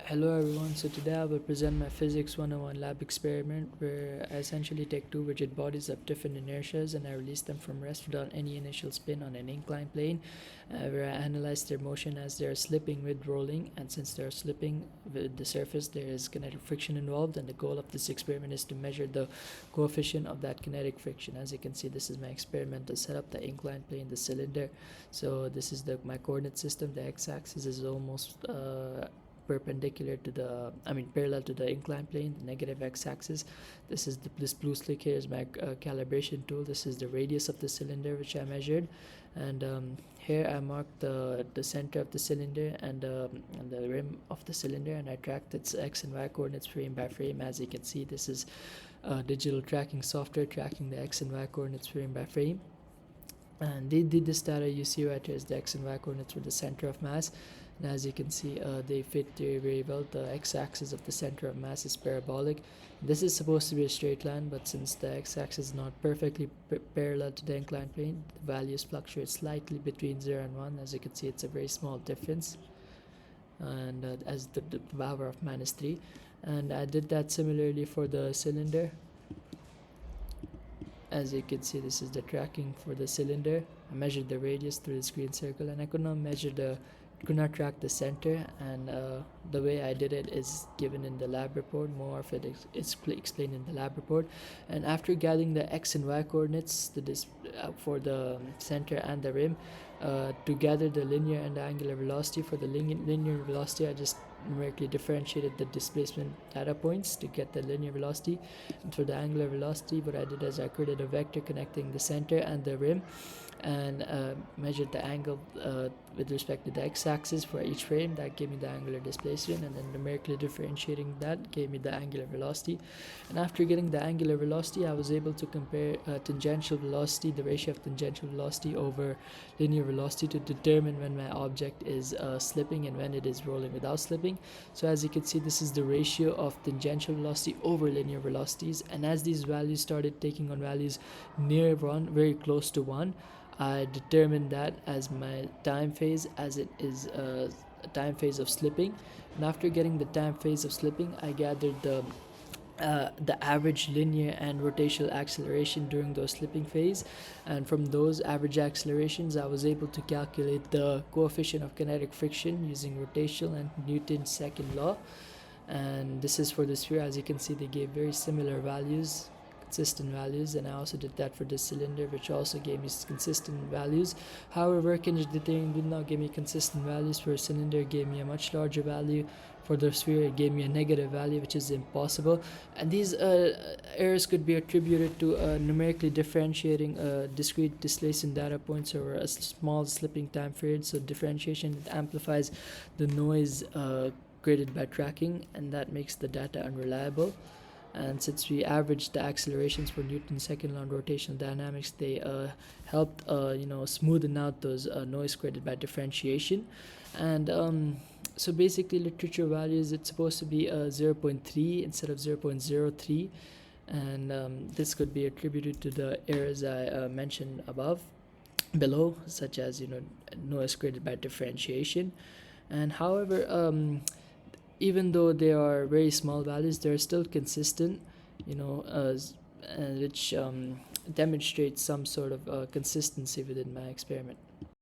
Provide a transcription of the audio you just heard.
Hello everyone, so today I will present my Physics 101 lab experiment where I essentially take two rigid bodies of different inertias and I release them from rest without any initial spin on an inclined plane, where I analyze their motion as they are slipping with rolling, and since they are slipping with the surface there is kinetic friction involved, and the goal of this experiment is to measure the coefficient of that kinetic friction. As you can see, this is my experimental setup: the inclined plane, the cylinder. So this is my coordinate system. The x-axis is almost perpendicular to the parallel to the inclined plane, the negative x-axis. This blue slick here is my calibration tool. This is the radius of the cylinder which I measured, and here I marked the center of the cylinder and the rim of the cylinder, and I tracked its x and y coordinates frame by frame. As you can see, this is digital tracking software tracking the x and y coordinates frame by frame. And this data you see right here is the x and y coordinates for the center of mass, and as you can see they fit very well. The x-axis of the center of mass is parabolic. This is supposed to be a straight line, but since the x-axis is not perfectly parallel to the inclined plane, the values fluctuate slightly between 0 and 1. As you can see, it's a very small difference, and as the power of -3. And I did that similarly for the cylinder. As you can see, this is the tracking for the cylinder. I measured the radius through the screen circle, and I could not track the center, and the way I did it is given in the lab report. More of it is explained in the lab report. And after gathering the x and y coordinates for the center and the rim, to gather the linear and the angular velocity. For the linear velocity, I just numerically differentiated the displacement data points to get the linear velocity, and for the angular velocity, what I did is I created a vector connecting the center and the rim, and measured the angle with respect to the x-axis for each frame. That gave me the angular displacement, and then numerically differentiating that gave me the angular velocity. And after getting the angular velocity, I was able to compare tangential velocity, the ratio of tangential velocity over linear velocity, to determine when my object is slipping and when it is rolling without slipping. So as you can see, this is the ratio of tangential velocity over linear velocities, and as these values started taking on values near 1, very close to 1, I determined that as my time phase, as it is a time phase of slipping. And after getting the time phase of slipping, I gathered the average linear and rotational acceleration during those slipping phase, and from those average accelerations I was able to calculate the coefficient of kinetic friction using rotational and Newton's second law. And this is for the sphere. As you can see, they gave very similar values, consistent values, and I also did that for the cylinder, which also gave me consistent values. However, kinetic detailing did not give me consistent values. For a cylinder, it gave me a much larger value. For the sphere, it gave me a negative value, which is impossible. And these errors could be attributed to numerically differentiating discrete displacement data points over a small slipping time period. So differentiation amplifies the noise created by tracking, and that makes the data unreliable. And since we averaged the accelerations for Newton's second law and rotational dynamics, they helped smoothen out those noise created by differentiation. And so basically, literature values, it's supposed to be 0.3 instead of 0.03, and this could be attributed to the errors I mentioned below, such as noise created by differentiation. And however, even though they are very small values, they're still consistent, which demonstrates some sort of consistency within my experiment.